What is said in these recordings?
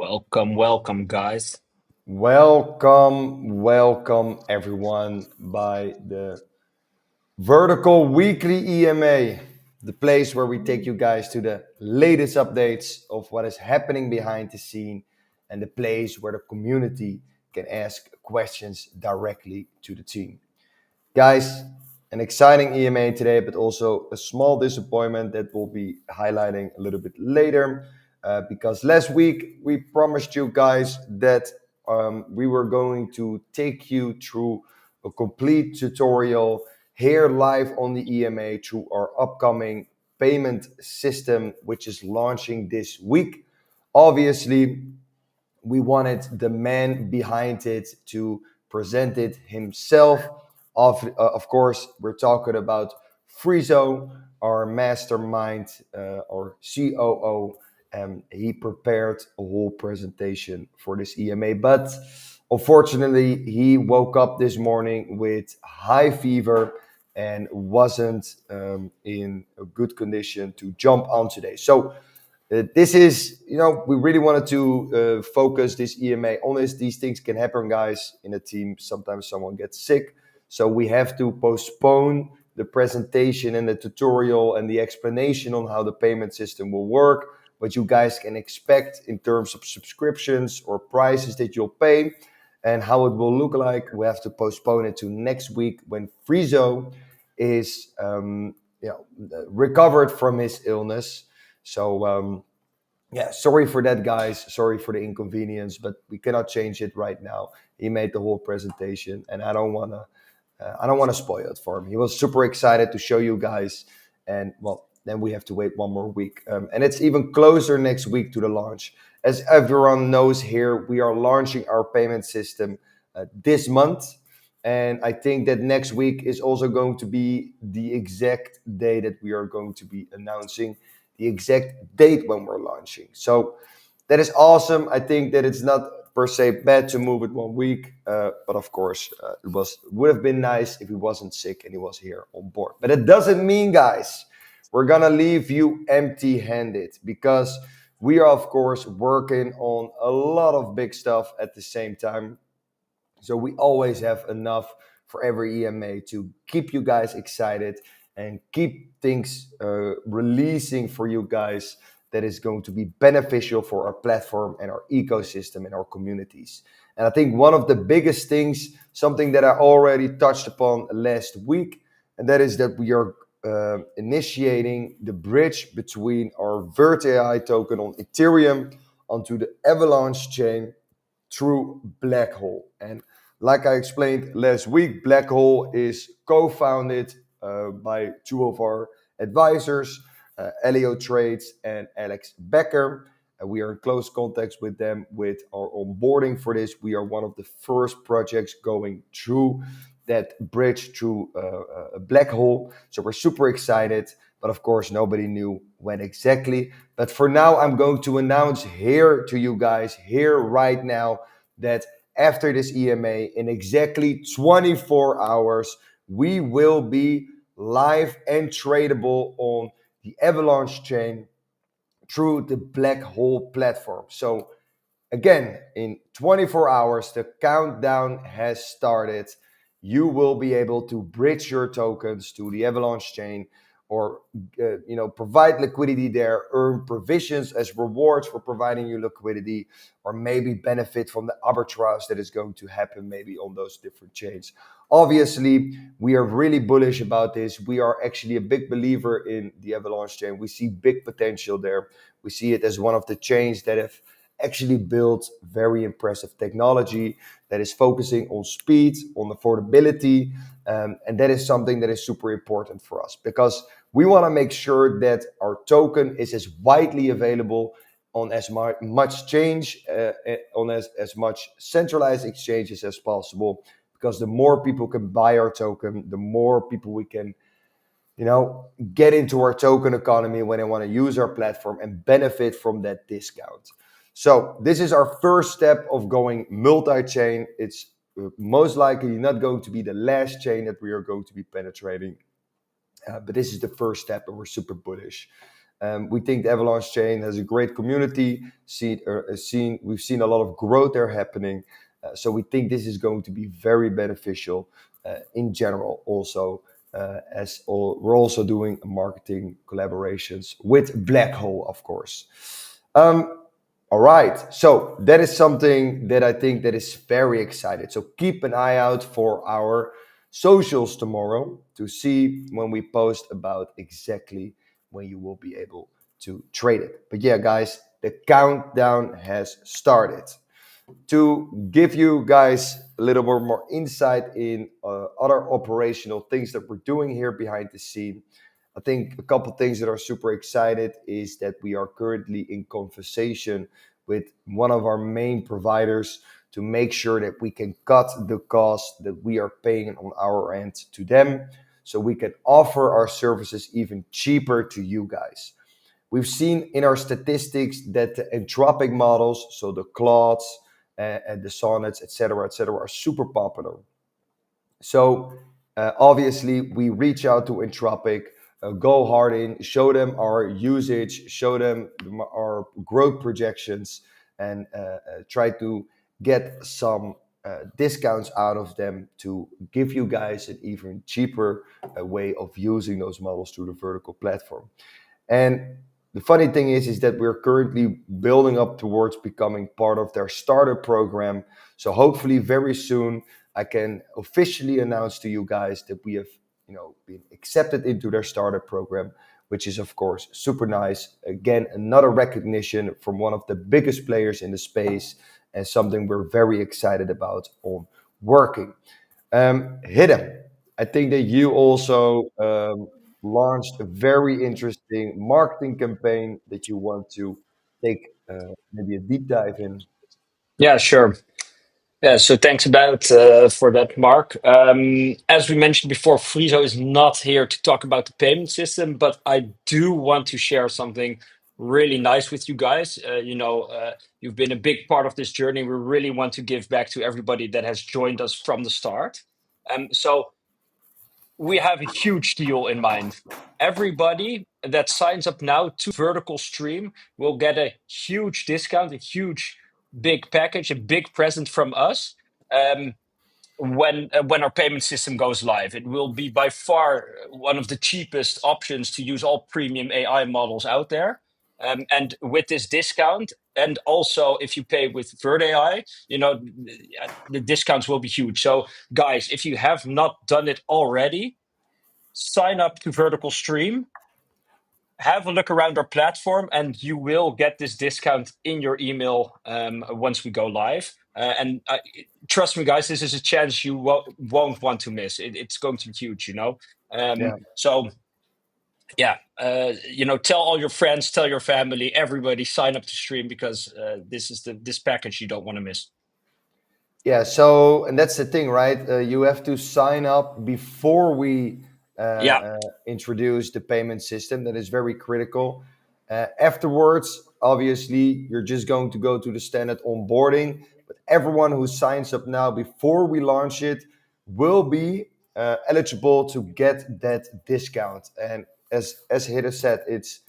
Welcome, guys. Welcome everyone by the Vertical Weekly EMA, the place where we take you guys to the latest updates of what is happening behind the scene and the place where the community can ask questions directly to the team. Guys, an exciting EMA today, but also a small disappointment that we'll be highlighting a little bit later. Because last week we promised you guys that we were going to take you through a complete tutorial here live on the EMA through our upcoming payment system, which is launching this week. Obviously, we wanted the man behind it to present it himself. Of course, we're talking about Frizo, our mastermind, our COO. He prepared a whole presentation for this EMA, but unfortunately, he woke up this morning with high fever and wasn't in a good condition to jump on today. So this is, we really wanted to focus this EMA on this. These things can happen, guys, in a team. Sometimes someone gets sick. So we have to postpone the presentation and the tutorial and the explanation on how the payment system will work, what you guys can expect in terms of subscriptions or prices that you'll pay, and how it will look like. We have to postpone it to next week when Frizo is recovered from his illness. So yeah, sorry for that, guys. Sorry for the inconvenience, but we cannot change it right now. He made the whole presentation, and I don't wanna spoil it for him. He was super excited to show you guys, and well, then we have to wait one more week, and it's even closer next week to the launch. As everyone knows here, we are launching our payment system this month. And I think that next week is also going to be the exact day that we are going to be announcing the exact date when we're launching. So that is awesome. I think that it's not per se bad to move it one week, but of course, would have been nice if he wasn't sick and he was here on board. But it doesn't mean, guys, we're gonna leave you empty-handed because we are, of course, working on a lot of big stuff at the same time. So we always have enough for every EMA to keep you guys excited and keep things releasing for you guys that is going to be beneficial for our platform and our ecosystem and our communities. And I think one of the biggest things, something that I already touched upon last week, and that is that we are initiating the bridge between our VertAI token on Ethereum onto the Avalanche chain through Blackhole. And like I explained last week, Blackhole is co-founded by two of our advisors, Elio Trades and Alex Becker. We are in close contact with them with our onboarding for this. We are one of the first projects going through that bridge through a black hole. So we're super excited, but of course, nobody knew when exactly. But for now, I'm going to announce here to you guys, here right now, that after this EMA, in exactly 24 hours, we will be live and tradable on the Avalanche chain through the Black Hole platform. So again, in 24 hours, the countdown has started. You will be able to bridge your tokens to the Avalanche chain or provide liquidity there, earn provisions as rewards for providing you liquidity, or maybe benefit from the arbitrage that is going to happen maybe on those different chains. Obviously, we are really bullish about this. We are actually a big believer in the Avalanche chain. We see big potential there. We see it as one of the chains that have actually built very impressive technology that is focusing on speed, on affordability, and that is something that is super important for us because we want to make sure that our token is as widely available on as much change, on as much centralized exchanges as possible. Because the more people can buy our token, the more people we can get into our token economy when they want to use our platform and benefit from that discount. So this is our first step of going multi-chain. It's most likely not going to be the last chain that we are going to be penetrating, but this is the first step, and we're super bullish. We think the Avalanche chain has a great community. We've seen a lot of growth there happening. So we think this is going to be very beneficial in general. Also, we're also doing marketing collaborations with Blackhole, of course. Um, all right, so that is something that I think that is very excited. So keep an eye out for our socials tomorrow to see when we post about exactly when you will be able to trade it. But yeah, guys, the countdown has started. To give you guys a little more insight in other operational things that we're doing here behind the scene, I think a couple things that are super excited is that we are currently in conversation with one of our main providers to make sure that we can cut the cost that we are paying on our end to them so we can offer our services even cheaper to you guys. We've seen in our statistics that the Anthropic models, so the Claudes and the Sonnets, et cetera, are super popular. So obviously, we reach out to Entropic, go hard in, show them our usage, show them our growth projections, and try to get some discounts out of them to give you guys an even cheaper way of using those models through the vertical platform. And the funny thing is that we're currently building up towards becoming part of their starter program. So hopefully, very soon, I can officially announce to you guys that we have, been accepted into their starter program, which is of course super nice. Again, another recognition from one of the biggest players in the space, and something we're very excited about on working. Hidden, I think that you also launched a very interesting marketing campaign that you want to take maybe a deep dive in. Yeah, sure. Yeah, so thanks about for that, Mark. As we mentioned before, Friso is not here to talk about the payment system, but I do want to share something really nice with you guys. You've been a big part of this journey. We really want to give back to everybody that has joined us from the start. So we have a huge deal in mind. Everybody that signs up now to Vertical Stream will get a huge discount, a huge big package, a big present from us. Um, when our payment system goes live, it will be by far one of the cheapest options to use all premium AI models out there. And with this discount, and also if you pay with Vert AI, the discounts will be huge. So, guys, if you have not done it already, sign up to Vertical Stream, have a look around our platform, and you will get this discount in your email once we go live. And trust me, guys, this is a chance you won't want to miss. It's going to be huge, Yeah. So yeah, tell all your friends, tell your family, everybody, sign up to Stream because this is this package you don't want to miss. Yeah, so and that's the thing, right? You have to sign up before we Yeah. introduce the payment system. That is very critical. Afterwards, obviously, you're just going to go to the standard onboarding. But everyone who signs up now before we launch it will be eligible to get that discount. And as Hidde said, it's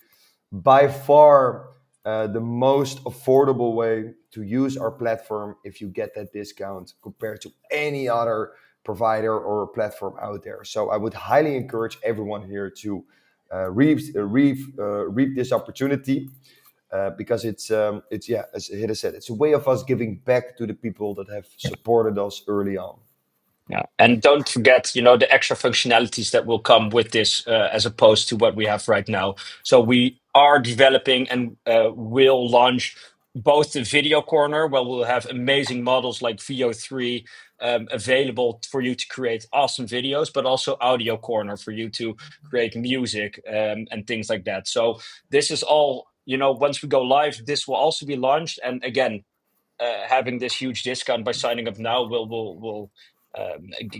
by far the most affordable way to use our platform if you get that discount compared to any other provider or platform out there. So I would highly encourage everyone here to reap this opportunity because it's yeah, as Hidde said, it's a way of us giving back to the people that have supported us early on. Yeah, and don't forget, the extra functionalities that will come with this, as opposed to what we have right now. So we are developing and will launch both the video corner, where we'll have amazing models like VO3 available for you to create awesome videos, but also audio corner for you to create music and things like that. So this is all, once we go live, this will also be launched. And again, having this huge discount by signing up now will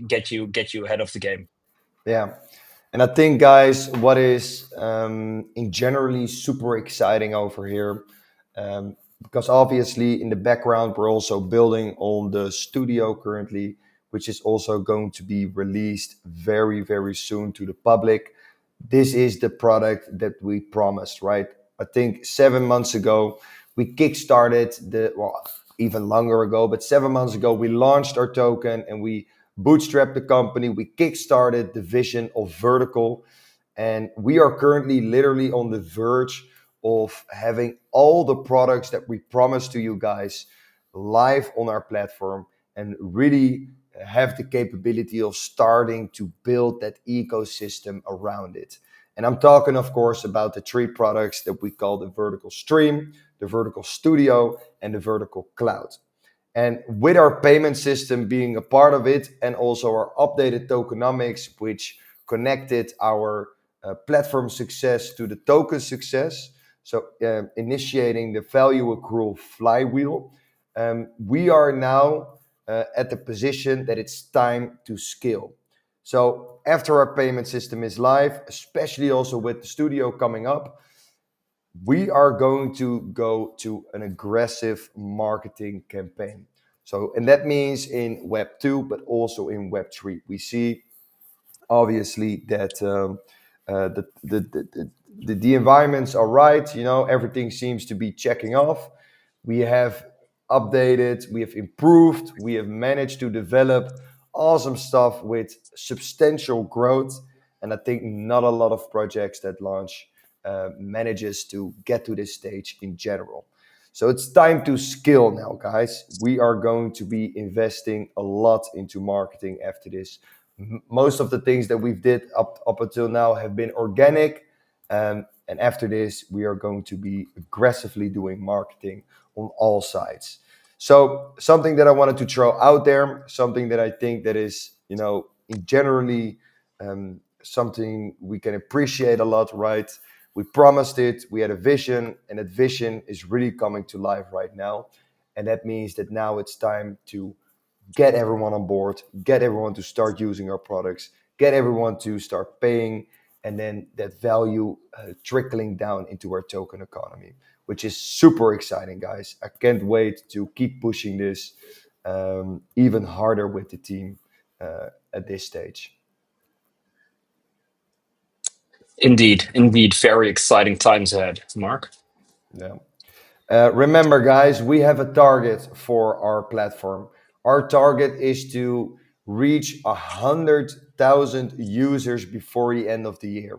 get you ahead of the game. Yeah. And I think, guys, what is in generally super exciting over here, because obviously in the background, we're also building on the studio currently, which is also going to be released very, very soon to the public. this is the product that we promised, right? I think 7 months ago, we kickstarted well, even longer ago, but 7 months ago, we launched our token and we bootstrapped the company. We kickstarted the vision of Vertical. And we are currently literally on the verge of having all the products that we promised to you guys live on our platform and really have the capability of starting to build that ecosystem around it. And I'm talking, of course, about the three products that we call the Vertical Stream, the Vertical Studio, and the Vertical Cloud. And with our payment system being a part of it, and also our updated tokenomics, which connected our platform success to the token success, so initiating the value accrual flywheel, we are now at the position that it's time to scale. So after our payment system is live, especially also with the studio coming up, we are going to go to an aggressive marketing campaign. So, and that means in Web 2, but also in Web 3. We see obviously that the environments are right. You know, everything seems to be checking off. We have updated, we have improved, we have managed to develop awesome stuff with substantial growth. And I think not a lot of projects that launch manages to get to this stage in general. So it's time to scale now, guys. We are going to be investing a lot into marketing after this. Most of the things that we've did up until now have been organic, and after this we are going to be aggressively doing marketing on all sides. So something that I wanted to throw out there, something that I think that is, you know, in generally something we can appreciate a lot, right? We promised it, we had a vision, and that vision is really coming to life right now. And that means that now it's time to get everyone on board, get everyone to start using our products, get everyone to start paying, and then that value trickling down into our token economy, which is super exciting, guys. I can't wait to keep pushing this even harder with the team at this stage. Indeed, indeed, very exciting times ahead, Mark. Yeah. Remember, guys, we have a target for our platform. Our target is to reach 100,000 users before the end of the year.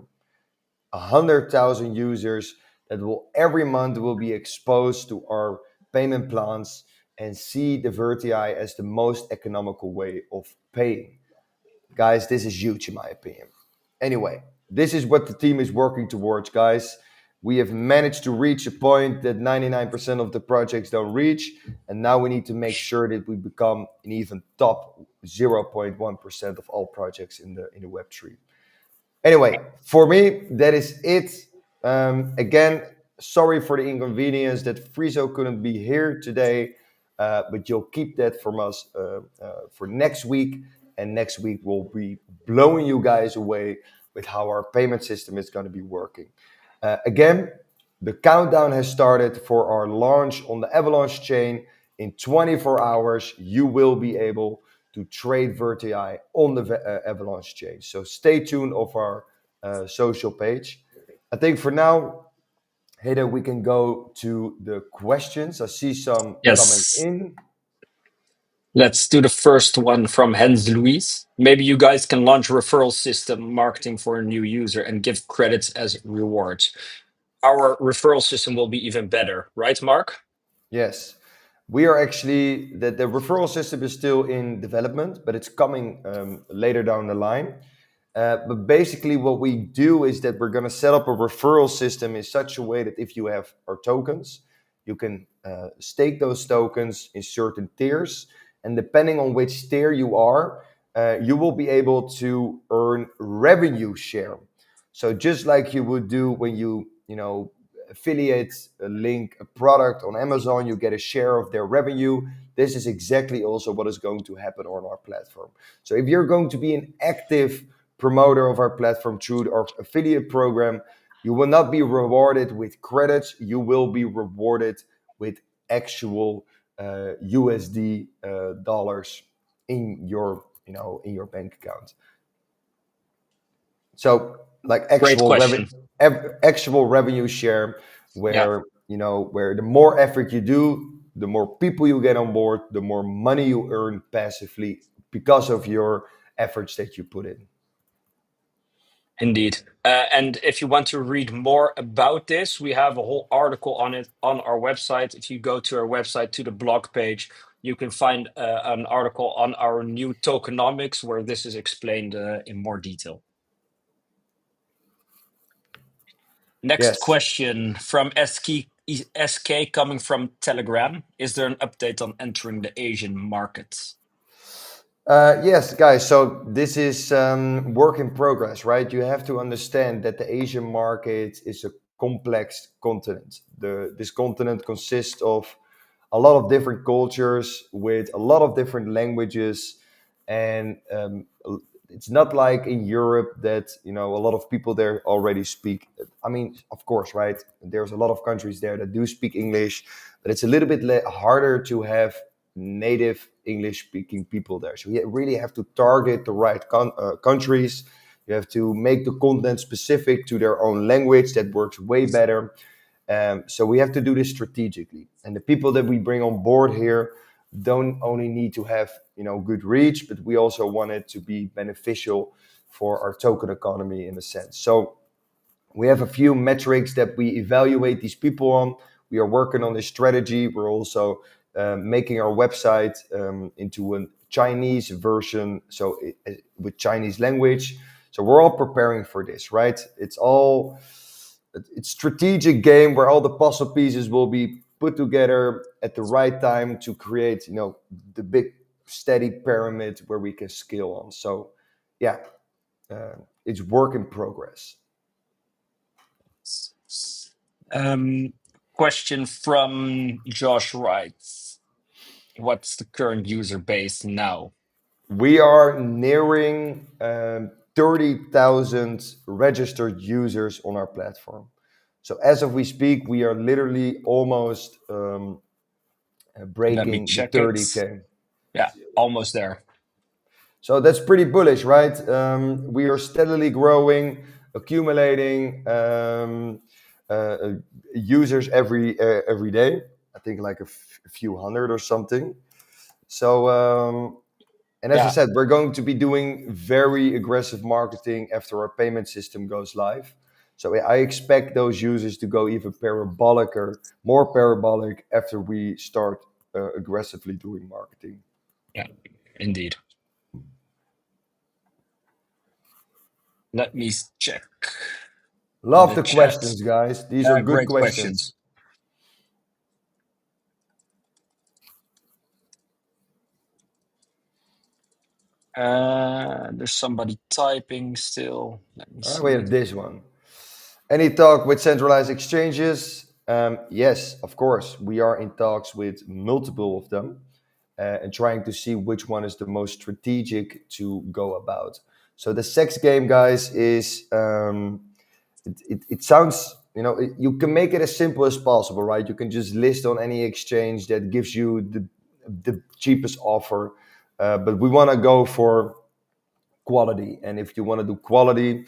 100,000 users that will every month will be exposed to our payment plans and see the VertiEye as the most economical way of paying. Guys, this is huge in my opinion. Anyway, this is what the team is working towards, guys. We have managed to reach a point that 99% of the projects don't reach, and now we need to make sure that we become an even top 0.1% of all projects in the Web3. Anyway, for me, that is it. Again, sorry for the inconvenience that Friso couldn't be here today, but you'll keep that from us for next week. And next week, we'll be blowing you guys away with how our payment system is going to be working. Again, the countdown has started for our launch on the Avalanche chain. In 24 hours, you will be able to trade VertiEye on the Avalanche chain. So stay tuned of our social page. I think for now, Heda, we can go to the questions. I see some coming Yes, in. let's do the first one from Hans Louise. Maybe you guys can launch a referral system marketing for a new user and give credits as rewards. Our referral system will be even better, right, Mark? Yes, we are actually the referral system is still in development, but it's coming later down the line. But basically, what we do is that we're going to set up a referral system in such a way that if you have our tokens, you can stake those tokens in certain tiers, and depending on which tier you are, you will be able to earn revenue share. So just like you would do when you know affiliate link a product on Amazon, you get a share of their revenue. This is exactly also what is going to happen on our platform. So if you're going to be an active promoter of our platform through our affiliate program, you will not be rewarded with credits. You will be rewarded with actual USD dollars in your in your bank account. So like Great question. actual revenue share, Yeah, where where the more effort you do, the more people you get on board, the more money you earn passively because of your efforts that you put in. indeed. And if you want to read more about this, we have a whole article on it on our website. If you go to our website to the blog page, you can find an article on our new tokenomics where this is explained in more detail. Next Yes. question from SK coming from Telegram. Is there an update on entering the Asian market? Yes, guys. So this is work in progress, right? You have to understand that the Asian market is a complex continent. This continent consists of a lot of different cultures with a lot of different languages, and it's not like in Europe that a lot of people there already speak. I mean, of course, right? There's a lot of countries there that do speak English, but it's a little bit harder to have native English speaking people there. So you really have to target the right countries. You have to make the content specific to their own language. That works way better. So we have to do this strategically. And the people that we bring on board here don't only need to have good reach, but we also want it to be beneficial for our token economy in a sense. So we have a few metrics that we evaluate these people on. We are working on this strategy. We're also making our website into a Chinese version, so with Chinese language. So we're all preparing for this, right? It's strategic game where all the puzzle pieces will be put together at the right time to create, the big steady pyramid where we can scale on. So, yeah, it's work in progress. Um, Question from Josh Wright. What's the current user base now? We are nearing 30,000 registered users on our platform. So as of we speak, we are literally almost Let me breaking the check it. 30K. Yeah, almost there. So that's pretty bullish, right? We are steadily growing, accumulating uh, users every day. I think like a few hundred or something. So and as I Yeah, said, we're going to be doing very aggressive marketing after our payment system goes live. So I expect those users to go even parabolic or more parabolic after we start aggressively doing marketing. yeah, indeed. Let me check Love the the chat. questions, guys. These are good Great questions. questions. There's somebody typing still. Let me All right, we see. have this one. Any talk with centralized exchanges? Yes, of course. We are in talks with multiple of them and trying to see which one is the most strategic to go about. So the sex game, guys, is it sounds you can make it as simple as possible, right? You can just list on any exchange that gives you the cheapest offer, but we want to go for quality. And if you want to do quality,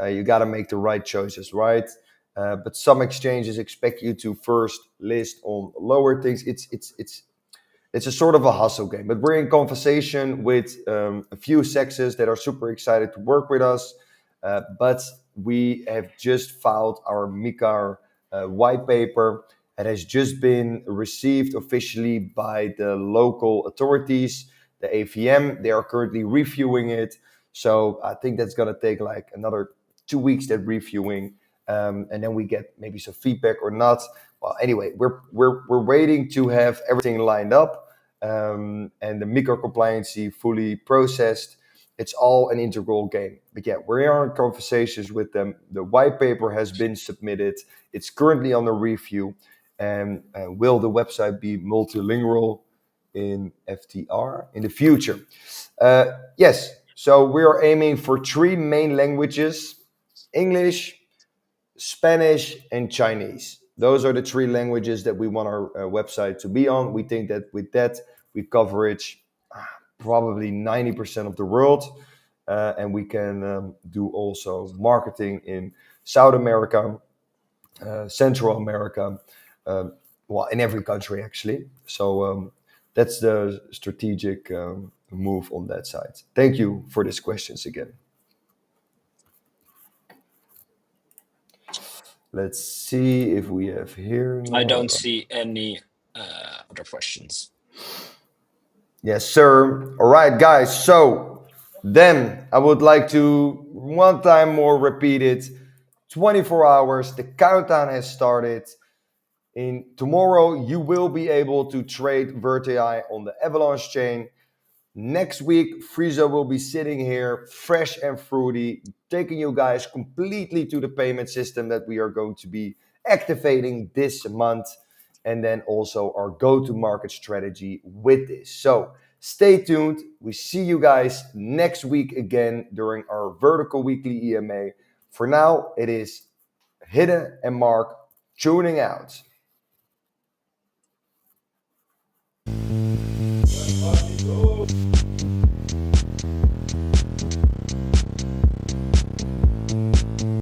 you got to make the right choices, right? But some exchanges expect you to first list on lower things. It's a sort of a hustle game. But we're in conversation with a few sexes that are super excited to work with us. But we have just filed our MICAR white paper. It has just been received officially by the local authorities, the AVM. They are currently reviewing it. So I think that's going to take like another 2 weeks, that reviewing. And then we get maybe some feedback or not. Well, anyway, we're waiting to have everything lined up and the micro compliancy fully processed. It's all an integral game. But yeah, we are in conversations with them. The white paper has been submitted. It's currently under review. And will the website be multilingual in FTR in the future? Yes. So we are aiming for 3 main languages: English, Spanish, and Chinese. Those are the 3 languages that we want our website to be on. We think that with that, we coverage probably 90% of the world. and we can do also marketing in South America, Central America, well, in every country actually. So that's the strategic move on that side. Thank you for these questions again. Let's see if we have here. I No. don't see any other questions. Yes, sir. All right, guys. So then I would like to one time more repeat it. 24 hours. The countdown has started. In tomorrow, you will be able to trade VertiI on the Avalanche chain. Next week, Frieza will be sitting here, fresh and fruity, taking you guys completely to the payment system that we are going to be activating this month, and then also our go-to-market strategy with this. So stay tuned. We see you guys next week again during our Vertical Weekly EMA. For now, it is Hidden and Mark tuning out.